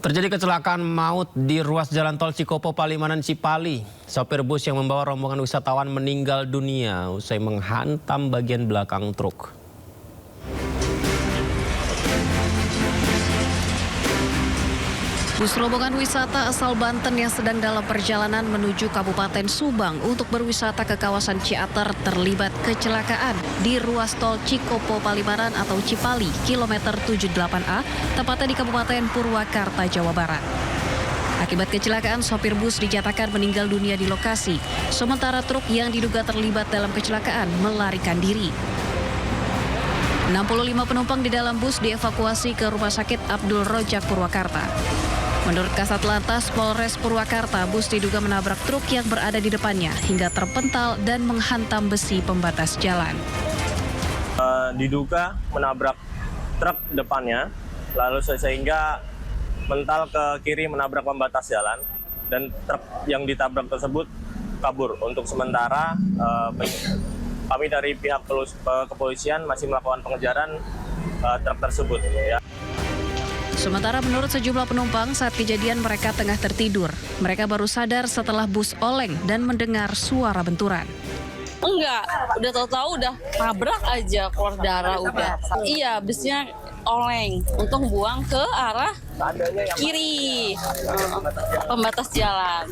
Terjadi kecelakaan maut di ruas jalan tol Cikopo Palimanan Cipali. Sopir bus yang membawa rombongan wisatawan meninggal dunia usai menghantam bagian belakang truk. Bus rombongan wisata asal Banten yang sedang dalam perjalanan menuju Kabupaten Subang untuk berwisata ke kawasan Ciater terlibat kecelakaan di ruas tol Cikopo Palimanan atau Cipali, kilometer 78A, tepatnya di Kabupaten Purwakarta, Jawa Barat. Akibat kecelakaan, sopir bus dinyatakan meninggal dunia di lokasi, sementara truk yang diduga terlibat dalam kecelakaan melarikan diri. 65 penumpang di dalam bus dievakuasi ke Rumah Sakit Abdul Rojak Purwakarta. Menurut Kasat Lantas Polres Purwakarta, bus diduga menabrak truk yang berada di depannya hingga terpental dan menghantam besi pembatas jalan. Diduga menabrak truk depannya, lalu sehingga mental ke kiri menabrak pembatas jalan dan truk yang ditabrak tersebut kabur. Untuk sementara, kami dari pihak kepolisian masih melakukan pengejaran truk tersebut. Ya. Sementara menurut sejumlah penumpang, saat kejadian mereka tengah tertidur. Mereka baru sadar setelah bus oleng dan mendengar suara benturan. Enggak, udah tahu-tahu udah tabrak aja, keluar darah udah. Iya, busnya oleng, untung buang ke arah kiri, pembatas jalan.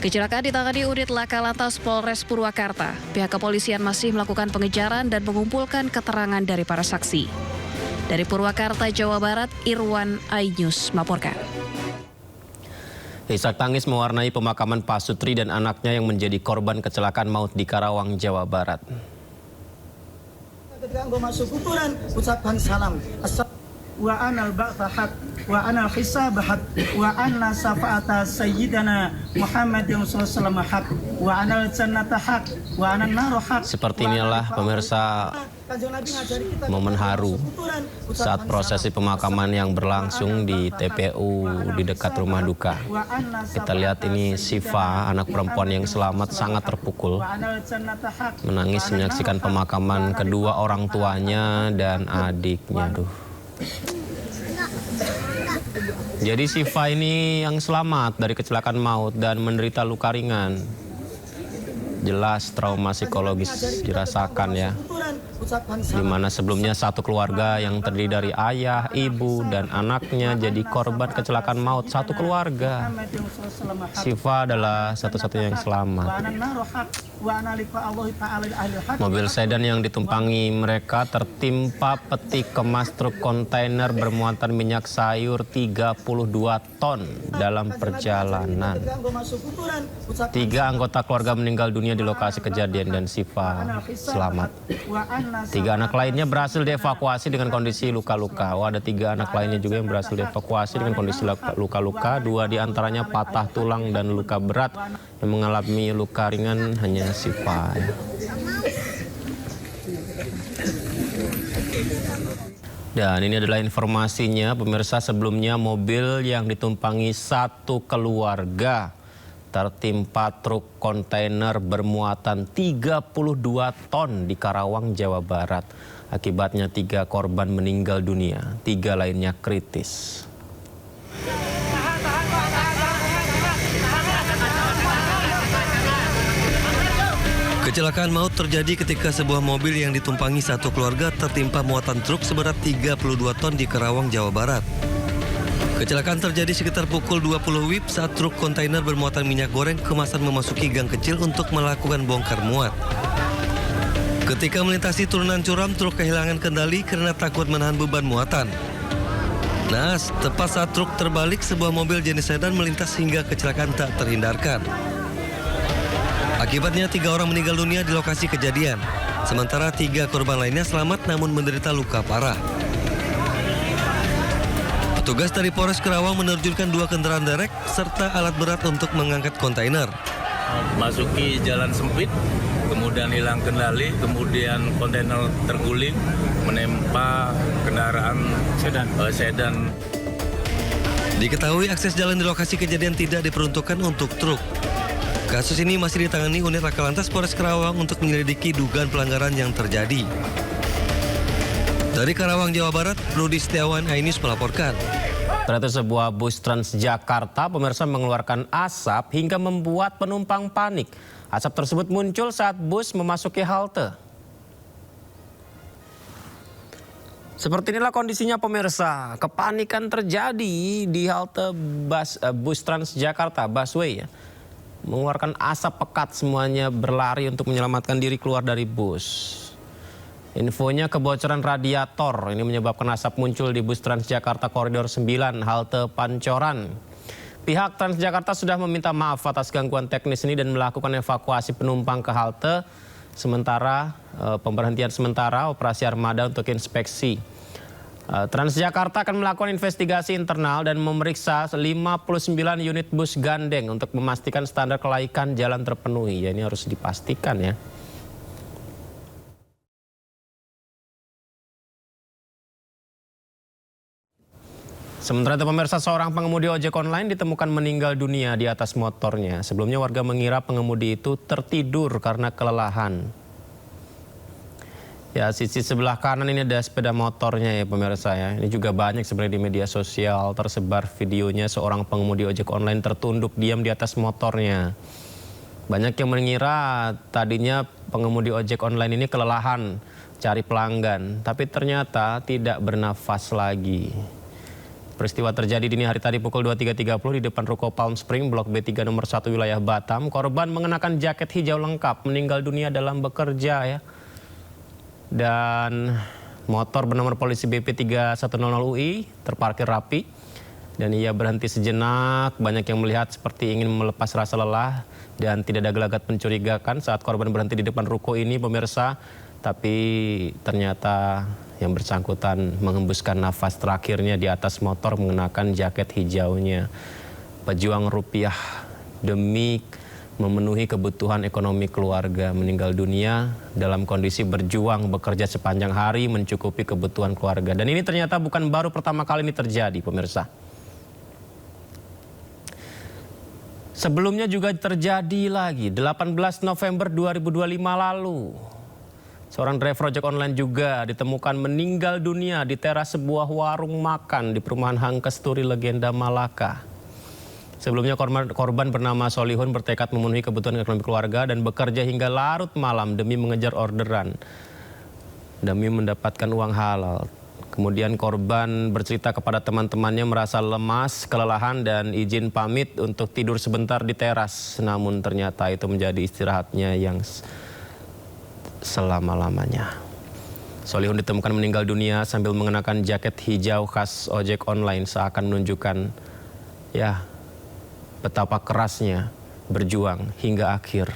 Kecelakaan ditangani unit Laka Lantas Polres Purwakarta. Pihak kepolisian masih melakukan pengejaran dan mengumpulkan keterangan dari para saksi. Dari Purwakarta, Jawa Barat, Irwan iNews melaporkan. Isak tangis mewarnai pemakaman Pak Sutri dan anaknya yang menjadi korban kecelakaan maut di Karawang, Jawa Barat. Ketika engkau masuk kuburan, ucapkan salam. Wa anal ba'thahat, wa anal hisabahat, wa anna safa'ata sayyidana Muhammadin sallallahu alaihi wa anal jannata haq, wa anal naru haq. Seperti inilah pemirsa momen haru saat prosesi pemakaman yang berlangsung di TPU di dekat rumah duka. Kita lihat ini Siva, anak perempuan yang selamat, sangat terpukul. Menangis menyaksikan pemakaman kedua orang tuanya dan adiknya. Jadi Siva ini yang selamat dari kecelakaan maut dan menderita luka ringan. Jelas trauma psikologis dirasakan ya. Di mana sebelumnya satu keluarga yang terdiri dari ayah, ibu, dan anaknya jadi korban kecelakaan maut. Satu keluarga. Siva adalah satu-satunya yang selamat. Mobil sedan yang ditumpangi mereka tertimpa peti kemas truk kontainer bermuatan minyak sayur 32 ton dalam perjalanan. 3 anggota keluarga meninggal dunia di lokasi kejadian dan Siva selamat. 3 anak lainnya berhasil dievakuasi dengan kondisi luka-luka. Ada 3 anak lainnya juga yang berhasil dievakuasi dengan kondisi luka-luka. 2 diantaranya patah tulang dan luka berat. Yang mengalami luka ringan hanya Siva. Dan ini adalah informasinya, pemirsa. Sebelumnya mobil yang ditumpangi satu keluarga tertimpa truk kontainer bermuatan 32 ton di Karawang, Jawa Barat. Akibatnya 3 korban meninggal dunia, 3 lainnya kritis. Kecelakaan maut terjadi ketika sebuah mobil yang ditumpangi satu keluarga tertimpa muatan truk seberat 32 ton di Karawang, Jawa Barat. Kecelakaan terjadi sekitar pukul 20 WIB saat truk kontainer bermuatan minyak goreng kemasan memasuki gang kecil untuk melakukan bongkar muat. Ketika melintasi turunan curam, truk kehilangan kendali karena takut menahan beban muatan. Naas, tepat saat truk terbalik, sebuah mobil jenis sedan melintas hingga kecelakaan tak terhindarkan. Akibatnya 3 orang meninggal dunia di lokasi kejadian, sementara 3 korban lainnya selamat namun menderita luka parah. Petugas dari Polres Karawang menerjunkan 2 kendaraan derek serta alat berat untuk mengangkat kontainer. Masuki jalan sempit, kemudian hilang kendali, kemudian kontainer terguling, menimpa kendaraan sedan. Diketahui akses jalan di lokasi kejadian tidak diperuntukkan untuk truk. Kasus ini masih ditangani unit Laka Lantas Polres Karawang untuk menyelidiki dugaan pelanggaran yang terjadi. Dari Karawang, Jawa Barat, Rudi Setiawan, iNews melaporkan. Ternyata sebuah bus Transjakarta pemirsa mengeluarkan asap hingga membuat penumpang panik. Asap tersebut muncul saat bus memasuki halte. Seperti inilah kondisinya pemirsa. Kepanikan terjadi di halte bus Transjakarta, busway ya. Mengeluarkan asap pekat, semuanya berlari untuk menyelamatkan diri keluar dari bus. Infonya kebocoran radiator ini menyebabkan asap muncul di bus Transjakarta Koridor 9 halte Pancoran. Pihak Transjakarta sudah meminta maaf atas gangguan teknis ini dan melakukan evakuasi penumpang ke halte. Sementara pemberhentian sementara operasi armada untuk inspeksi. Transjakarta akan melakukan investigasi internal dan memeriksa 59 unit bus gandeng untuk memastikan standar kelaikan jalan terpenuhi. Ya, ini harus dipastikan ya. Sementara itu pemirsa, seorang pengemudi ojek online ditemukan meninggal dunia di atas motornya. Sebelumnya warga mengira pengemudi itu tertidur karena kelelahan. Ya, sisi sebelah kanan ini ada sepeda motornya ya pemirsa ya. Ini juga banyak sebenarnya di media sosial tersebar videonya seorang pengemudi ojek online tertunduk diam di atas motornya. Banyak yang mengira tadinya pengemudi ojek online ini kelelahan cari pelanggan, tapi ternyata tidak bernafas lagi. Peristiwa terjadi dini hari tadi pukul 23.30 di depan ruko Palm Spring, Blok B3 nomor 1 wilayah Batam. Korban mengenakan jaket hijau lengkap, meninggal dunia dalam bekerja ya. Dan motor bernomor polisi BP 3100 UI terparkir rapi. Dan ia berhenti sejenak, banyak yang melihat seperti ingin melepas rasa lelah. Dan tidak ada gelagat mencurigakan saat korban berhenti di depan ruko ini pemirsa. Tapi ternyata yang bersangkutan menghembuskan nafas terakhirnya di atas motor mengenakan jaket hijaunya. Pejuang rupiah demi memenuhi kebutuhan ekonomi keluarga meninggal dunia dalam kondisi berjuang bekerja sepanjang hari mencukupi kebutuhan keluarga. Dan ini ternyata bukan baru pertama kali ini terjadi pemirsa. Sebelumnya juga terjadi lagi 18 November 2025 lalu. Seorang driver ojek online juga ditemukan meninggal dunia di teras sebuah warung makan di perumahan Hang Kesturi Legenda Malaka. Sebelumnya korban bernama Solihun bertekad memenuhi kebutuhan ekonomi keluarga dan bekerja hingga larut malam demi mengejar orderan, demi mendapatkan uang halal. Kemudian korban bercerita kepada teman-temannya merasa lemas, kelelahan dan izin pamit untuk tidur sebentar di teras. Namun ternyata itu menjadi istirahatnya yang selama-lamanya. Solihun ditemukan meninggal dunia sambil mengenakan jaket hijau khas ojek online seakan menunjukkan ya betapa kerasnya berjuang hingga akhir.